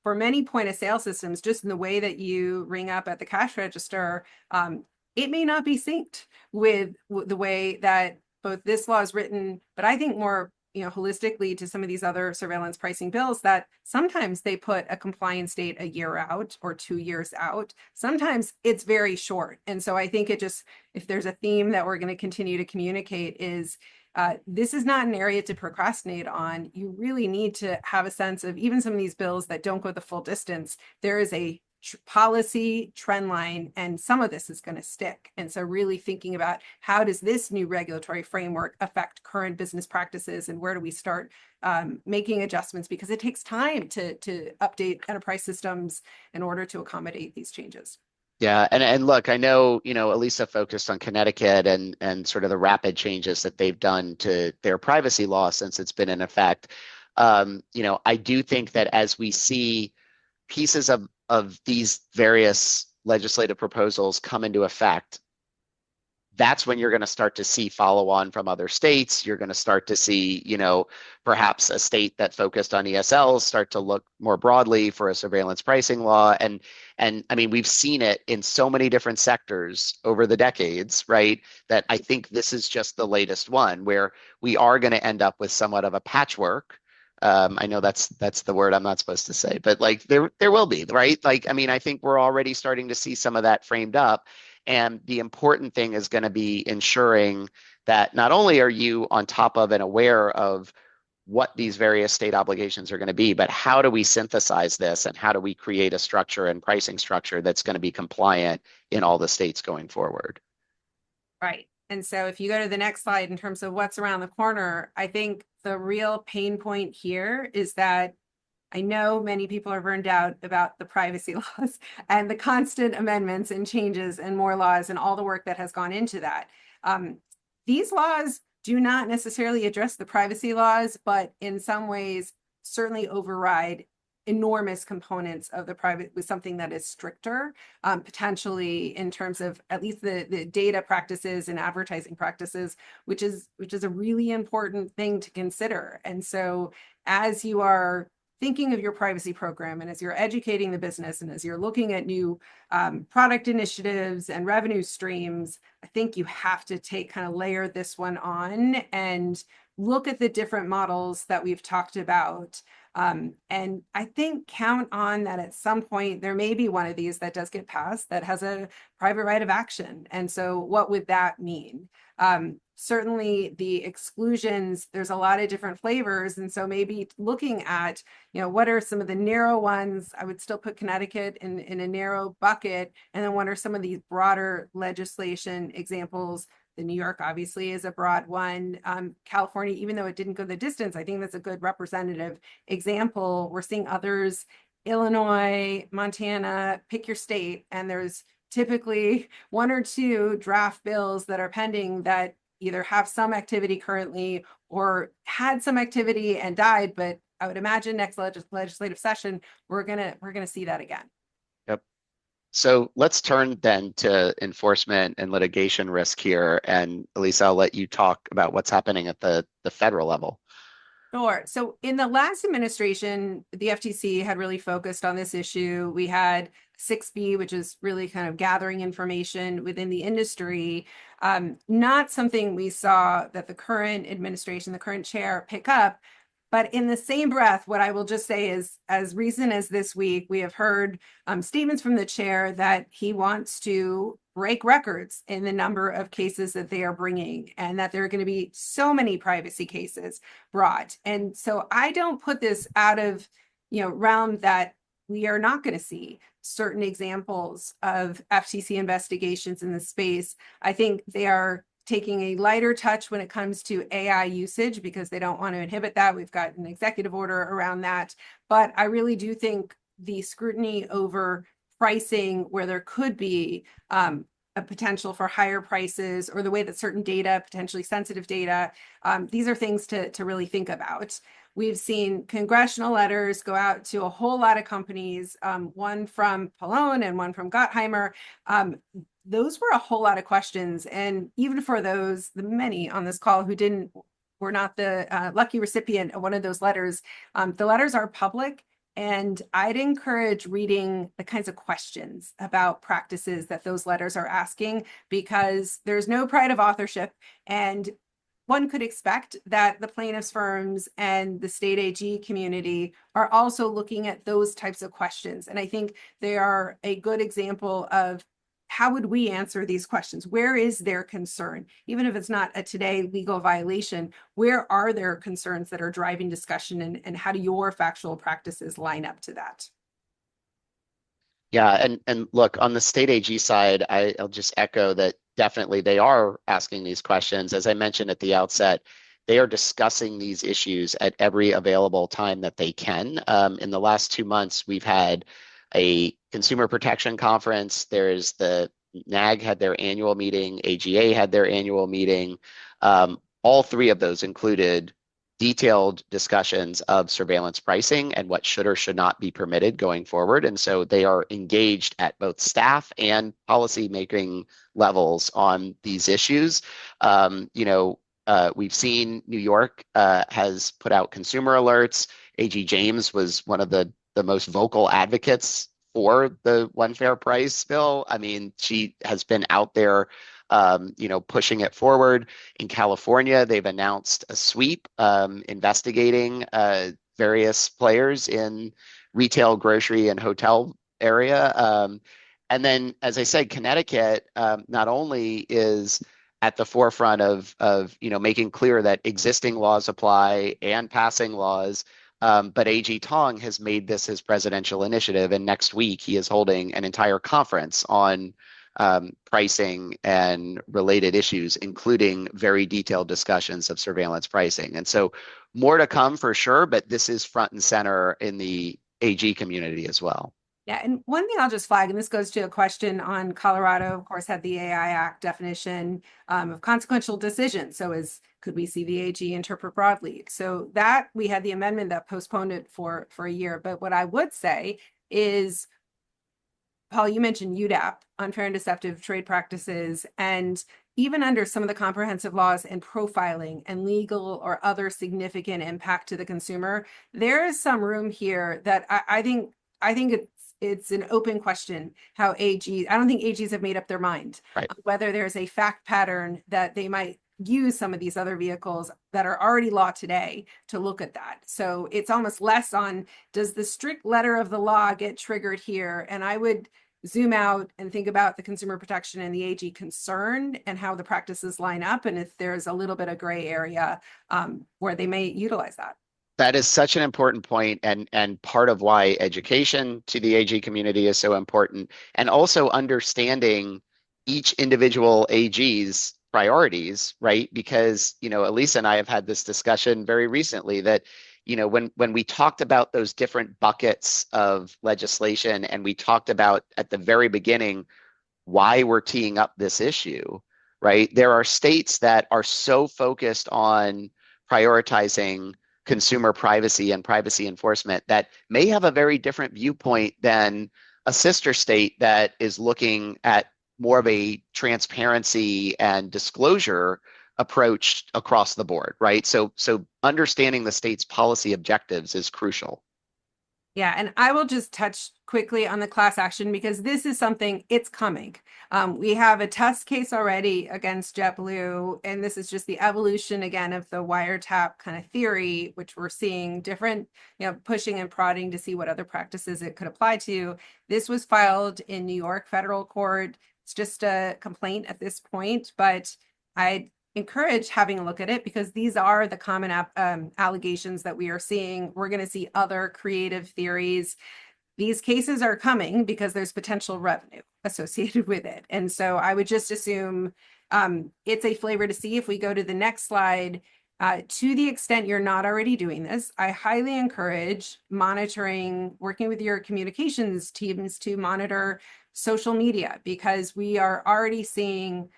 for many point of sale systems, just in the way that you ring up at the cash register, it may not be synced with the way that both this law is written, but I think more holistically to some of these other surveillance pricing bills that sometimes they put a compliance date a year out or 2 years out. Sometimes it's very short. And so I think if there's a theme that we're going to continue to communicate is this is not an area to procrastinate on. You really need to have a sense of even some of these bills that don't go the full distance. There is a policy trend line, and some of this is going to stick. And so really thinking about how does this new regulatory framework affect current business practices, and where do we start making adjustments, because it takes time to update enterprise systems in order to accommodate these changes. Yeah, and look, I know, Elisa focused on Connecticut and sort of the rapid changes that they've done to their privacy law since it's been in effect. I do think that as we see pieces of these various legislative proposals come into effect, that's when you're going to start to see follow on from other states. You're going to start to see, perhaps a state that focused on ESLs start to look more broadly for a surveillance pricing law. And I mean, we've seen it in so many different sectors over the decades, right? That I think this is just the latest one where we are going to end up with somewhat of a patchwork. I know that's the word I'm not supposed to say, but like there will be, right? Like, I mean, I think we're already starting to see some of that framed up. And the important thing is going to be ensuring that not only are you on top of and aware of what these various state obligations are going to be, but how do we synthesize this and how do we create a structure and pricing structure that's going to be compliant in all the states going forward? Right. And so if you go to the next slide in terms of what's around the corner, I think the real pain point here is that I know many people are burned out about the privacy laws and the constant amendments and changes and more laws and all the work that has gone into that. These laws do not necessarily address the privacy laws, but in some ways certainly override enormous components of the private with something that is stricter, potentially in terms of at least the data practices and advertising practices, which is a really important thing to consider. And so as you are thinking of your privacy program, and as you're educating the business, and as you're looking at new product initiatives and revenue streams, I think you have to layer this one on and look at the different models that we've talked about. And I think count on that at some point, there may be one of these that does get passed that has a private right of action. And so what would that mean? Certainly the exclusions, there's a lot of different flavors. And so maybe looking at, what are some of the narrow ones? I would still put Connecticut in a narrow bucket. And then what are some of these broader legislation examples? The New York obviously is a broad one. California, even though it didn't go the distance, I think that's a good representative example. We're seeing others, Illinois, Montana, pick your state, and there's typically one or two draft bills that are pending that either have some activity currently or had some activity and died. But I would imagine next legislative session, we're gonna see that again. Yep. So let's turn then to enforcement and litigation risk here. And Elisa, I'll let you talk about what's happening at the federal level. Sure. So in the last administration, the FTC had really focused on this issue. We had 6B, which is really kind of gathering information within the industry. Not something we saw that the current administration, the current chair, pick up. But in the same breath, what I will just say is, as recent as this week, we have heard statements from the chair that he wants to break records in the number of cases that they are bringing, and that there are going to be so many privacy cases brought. And so I don't put this out of realm that we are not going to see certain examples of FTC investigations in the space. I think they are taking a lighter touch when it comes to AI usage because they don't want to inhibit that. We've got an executive order around that. But I really do think the scrutiny over pricing, where there could be a potential for higher prices, or the way that certain data, potentially sensitive data, these are things to really think about. We've seen congressional letters go out to a whole lot of companies, one from Pallone and one from Gottheimer. Those were a whole lot of questions. And even for those, the many on this call who were not the lucky recipient of one of those letters, the letters are public. And I'd encourage reading the kinds of questions about practices that those letters are asking, because there's no pride of authorship. And one could expect that the plaintiffs' firms and the state AG community are also looking at those types of questions. And I think they are a good example of how would we answer these questions? Where is their concern? Even if it's not a today legal violation, where are their concerns that are driving discussion, and how do your factual practices line up to that? Yeah, and look, on the state AG side, I'll just echo that definitely they are asking these questions. As I mentioned at the outset, they are discussing these issues at every available time that they can. In the last 2 months, we've had a consumer protection conference. There's the NAG had their annual meeting, AGA had their annual meeting. All three of those included detailed discussions of surveillance pricing and what should or should not be permitted going forward. And so they are engaged at both staff and policy making levels on these issues. We've seen New York has put out consumer alerts. AG James was one of the most vocal advocates for the one fair price bill. I mean, she has been out there pushing it forward. In California, they've announced a sweep investigating various players in retail, grocery, and hotel area. And then, as I said, Connecticut not only is at the forefront of making clear that existing laws apply and passing laws. But AG Tong has made this his presidential initiative, and next week he is holding an entire conference on pricing and related issues, including very detailed discussions of surveillance pricing. And so more to come for sure, but this is front and center in the AG community as well. Yeah, and one thing I'll just flag, and this goes to a question on Colorado, of course, had the AI Act definition of consequential decision. So could we see the AG interpret broadly? So that we had the amendment that postponed it for a year. But what I would say is, Paul, you mentioned UDAP, unfair and deceptive trade practices, and even under some of the comprehensive laws and profiling and legal or other significant impact to the consumer, there is some room here that I think it's an open question how AGs, I don't think AGs have made up their mind Right. whether there's a fact pattern that they might use some of these other vehicles that are already law today to look at that. So it's almost less on, does the strict letter of the law get triggered here? And I would zoom out and think about the consumer protection and the AG concern and how the practices line up, and if there's a little bit of gray area where they may utilize that. That is such an important point, and part of why education to the AG community is so important, and also understanding each individual AG's priorities, right? Because, Elisa and I have had this discussion very recently that, when we talked about those different buckets of legislation, and we talked about at the very beginning why we're teeing up this issue, right? There are states that are so focused on prioritizing consumer privacy and privacy enforcement that may have a very different viewpoint than a sister state that is looking at more of a transparency and disclosure approach across the board, right? So understanding the state's policy objectives is crucial. Yeah, and I will just touch quickly on the class action because this is something, it's coming. We have a test case already against JetBlue, and this is just the evolution again of the wiretap kind of theory, which we're seeing different, pushing and prodding to see what other practices it could apply to. This was filed in New York federal court. It's just a complaint at this point, but I encourage having a look at it because these are the common allegations that we are seeing. We're going to see other creative theories. These cases are coming because there's potential revenue associated with it. And so I would just assume it's a flavor to see. If we go to the next slide, to the extent you're not already doing this, I highly encourage monitoring, working with your communications teams to monitor social media because we are already seeing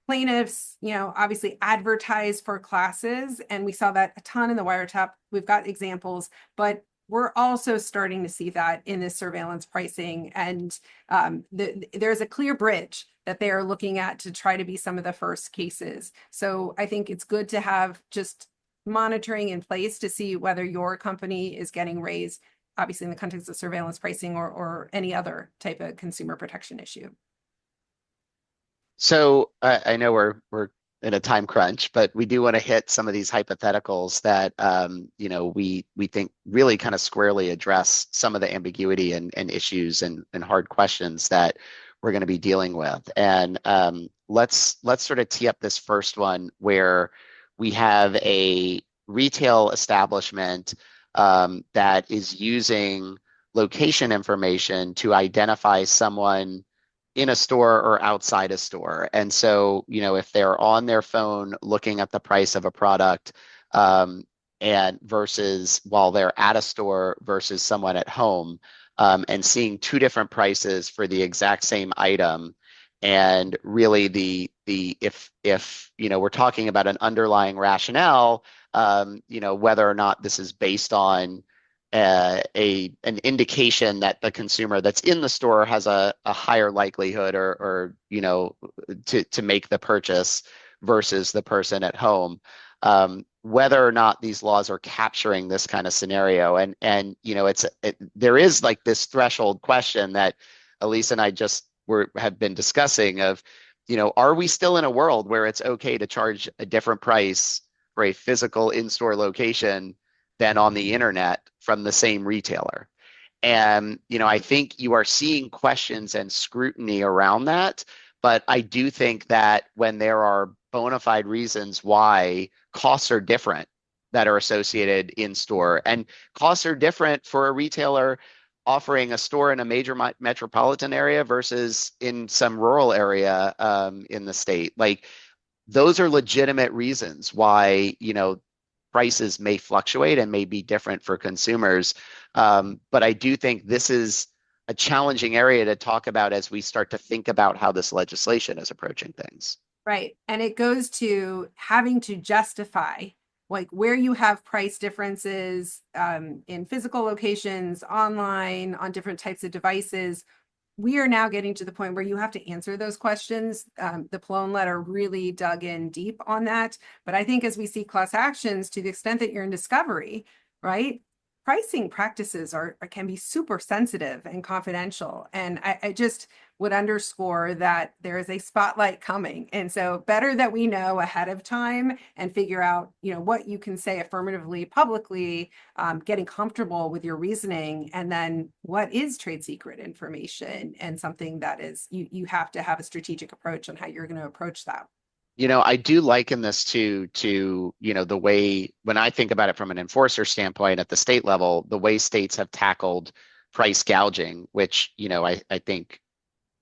plaintiffs, obviously advertise for classes, and we saw that a ton in the wiretap. We've got examples, but we're also starting to see that in this surveillance pricing, and there's a clear bridge that they are looking at to try to be some of the first cases. So I think it's good to have just monitoring in place to see whether your company is getting raised, obviously in the context of surveillance pricing or any other type of consumer protection issue. So I know we're in a time crunch, but we do want to hit some of these hypotheticals that we think really kind of squarely address some of the ambiguity and issues and hard questions that we're going to be dealing with. And let's sort of tee up this first one where we have a retail establishment that is using location information to identify someone in a store or outside a store. And so, if they're on their phone looking at the price of a product, and versus while they're at a store versus someone at home, and seeing two different prices for the exact same item. And really if we're talking about an underlying rationale, whether or not this is based on an indication that the consumer that's in the store has a higher likelihood or to make the purchase versus the person at home. Whether or not these laws are capturing this kind of scenario, and there is like this threshold question that Elise and I just have been discussing of, are we still in a world where it's okay to charge a different price for a physical in-store location than on the internet from the same retailer? And, I think you are seeing questions and scrutiny around that. But I do think that when there are bona fide reasons why costs are different that are associated in store, and costs are different for a retailer offering a store in a major metropolitan area versus in some rural area in the state. Like, those are legitimate reasons why, prices may fluctuate and may be different for consumers. But I do think this is a challenging area to talk about as we start to think about how this legislation is approaching things. Right. And it goes to having to justify like where you have price differences in physical locations, online, on different types of devices. We are now getting to the point where you have to answer those questions. The Pallone letter really dug in deep on that. But I think as we see class actions, to the extent that you're in discovery, right, pricing practices can be super sensitive and confidential. And I just would underscore that there is a spotlight coming. And so better that we know ahead of time and figure out, what you can say affirmatively, publicly, getting comfortable with your reasoning, and then what is trade secret information and something that is, you have to have a strategic approach on how you're going to approach that. I do liken this to the way, when I think about it from an enforcer standpoint at the state level, the way states have tackled price gouging, which, I think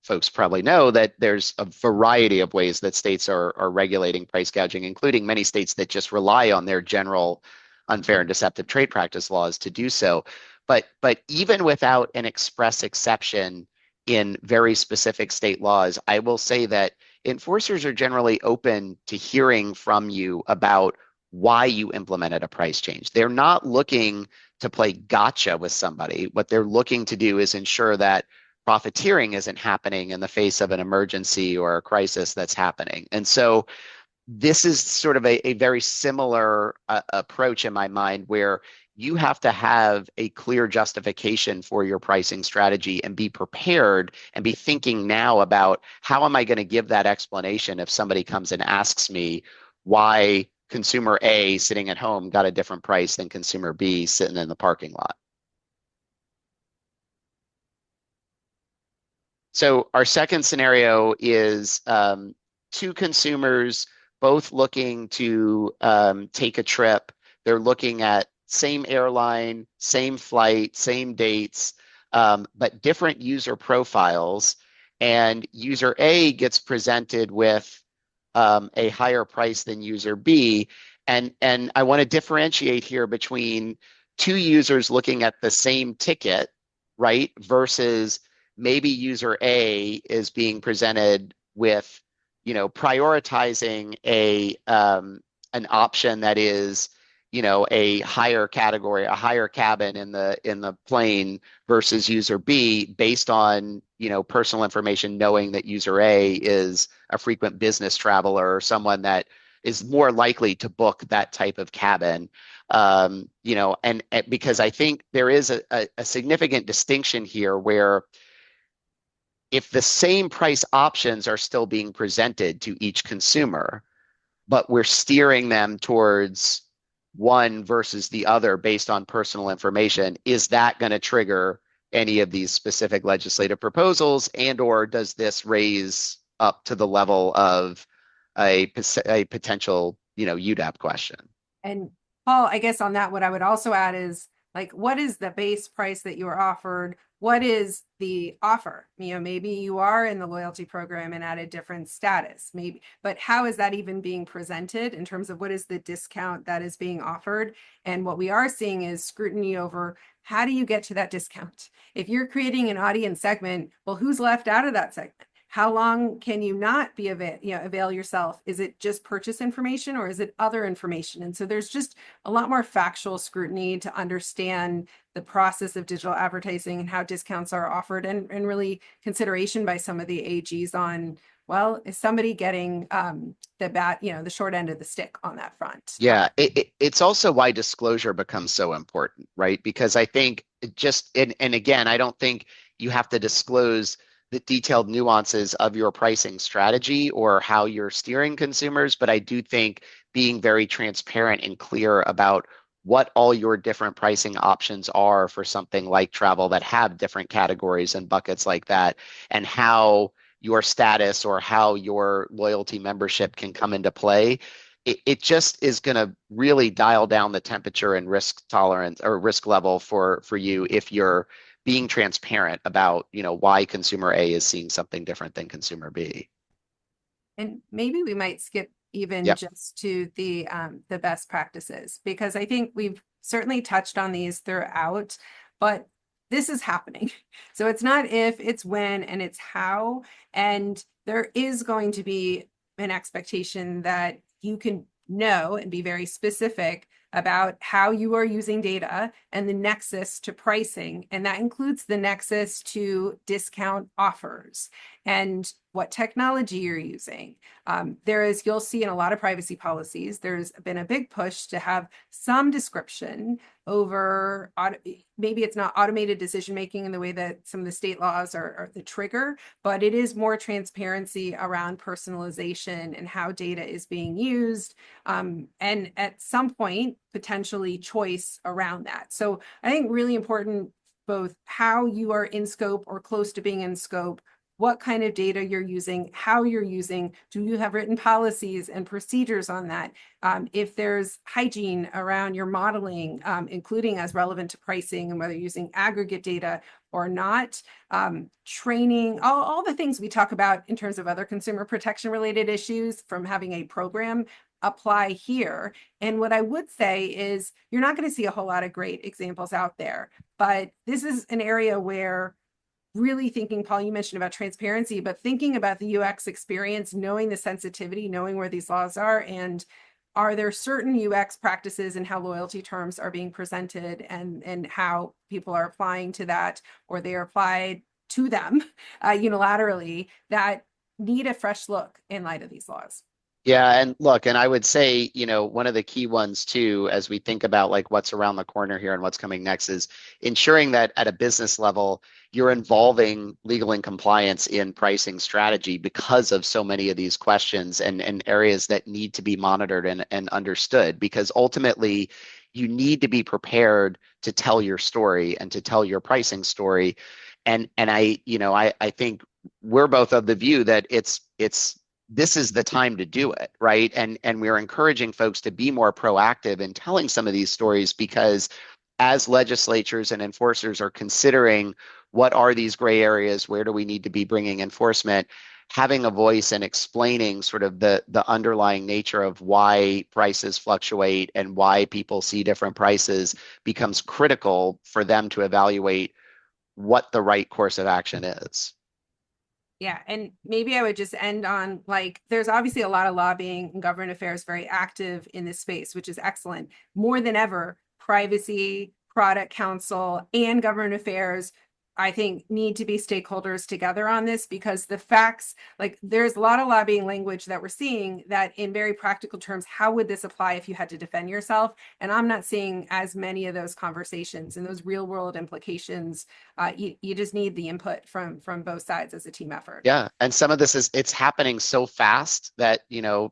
folks probably know that there's a variety of ways that states are regulating price gouging, including many states that just rely on their general unfair and deceptive trade practice laws to do so. But even without an express exception in very specific state laws, I will say that enforcers are generally open to hearing from you about why you implemented a price change. They're not looking to play gotcha with somebody. What they're looking to do is ensure that profiteering isn't happening in the face of an emergency or a crisis that's happening. And so this is sort of a very similar approach in my mind, where you have to have a clear justification for your pricing strategy and be prepared and be thinking now about how am I going to give that explanation if somebody comes and asks me why consumer A sitting at home got a different price than consumer B sitting in the parking lot. So our second scenario is two consumers both looking to take a trip. They're looking at same airline, same flight, same dates, but different user profiles. And user A gets presented with a higher price than user B. And I want to differentiate here between two users looking at the same ticket, right, versus maybe user A is being presented with, prioritizing an option that is, a higher category, a higher cabin in the plane versus user B based on, personal information, knowing that user A is a frequent business traveler or someone that is more likely to book that type of cabin. And because I think there is a significant distinction here where if the same price options are still being presented to each consumer, but we're steering them towards one versus the other based on personal information, is that going to trigger any of these specific legislative proposals, and or does this raise up to the level of a potential, UDAP question? And Paul, I guess on that, what I would also add is like, what is the base price that you are offered? What is the offer? Maybe you are in the loyalty program and at a different status, maybe, but how is that even being presented in terms of what is the discount that is being offered? And what we are seeing is scrutiny over how do you get to that discount? If you're creating an audience segment, well, who's left out of that segment? How long can you not be avail yourself? Is it just purchase information or is it other information? And so there's just a lot more factual scrutiny to understand the process of digital advertising and how discounts are offered, and really consideration by some of the AGs on, well, is somebody getting the short end of the stick on that front? Yeah, it's also why disclosure becomes so important, right? Because I think and again, I don't think you have to disclose the detailed nuances of your pricing strategy or how you're steering consumers, but I do think being very transparent and clear about what all your different pricing options are for something like travel that have different categories and buckets like that, and how your status or how your loyalty membership can come into play, it just is going to really dial down the temperature and risk tolerance or risk level for you if you're being transparent about, why consumer A is seeing something different than consumer B. And maybe we might skip even Yep. just to the best practices, because I think we've certainly touched on these throughout, but this is happening. So it's not if, it's when, and it's how. And there is going to be an expectation that you can know and be very specific about how you are using data and the nexus to pricing. And that includes the nexus to discount offers and what technology you're using. You'll see in a lot of privacy policies, there's been a big push to have some description over, maybe it's not automated decision making in the way that some of the state laws are the trigger, but it is more transparency around personalization and how data is being used. And at some point, potentially choice around that. So I think really important, both how you are in scope or close to being in scope, what kind of data you're using, how you're using, do you have written policies and procedures on that? If there's hygiene around your modeling, including as relevant to pricing and whether you're using aggregate data or not, training, all the things we talk about in terms of other consumer protection related issues from having a program apply here. And what I would say is you're not going to see a whole lot of great examples out there, but this is an area where really thinking, Paul, you mentioned about transparency, but thinking about the UX experience, knowing the sensitivity, knowing where these laws are, and are there certain UX practices and how loyalty terms are being presented and how people are applying to that, or they are applied to them unilaterally, that need a fresh look in light of these laws. Yeah, and look, and I would say, one of the key ones too, as we think about like what's around the corner here and what's coming next, is ensuring that at a business level, you're involving legal and compliance in pricing strategy because of so many of these questions and areas that need to be monitored and understood. Because ultimately, you need to be prepared to tell your story and to tell your pricing story. And I think we're both of the view that it's this is the time to do it, right? And we're encouraging folks to be more proactive in telling some of these stories, because as legislatures and enforcers are considering what are these gray areas, where do we need to be bringing enforcement, having a voice and explaining sort of the underlying nature of why prices fluctuate and why people see different prices becomes critical for them to evaluate what the right course of action is. Yeah, and maybe I would just end on, like, there's obviously a lot of lobbying and government affairs very active in this space, which is excellent. More than ever, privacy, product counsel, and government affairs I think need to be stakeholders together on this, because the facts, like there's a lot of lobbying language that we're seeing that in very practical terms, how would this apply if you had to defend yourself? And I'm not seeing as many of those conversations and those real world implications. You just need the input from both sides as a team effort. Yeah, and some of this is it's happening so fast that,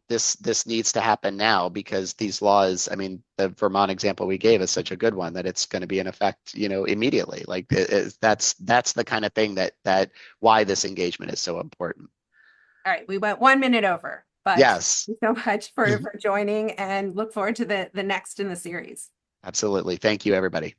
this needs to happen now because these laws, I mean, the Vermont example we gave is such a good one that it's going to be in effect, immediately. Like that's the kind of thing that why this engagement is so important. All right, we went 1 minute over, but thank Yes, you so much for joining, and look forward to the next in the series. absolutely. Thank you, everybody.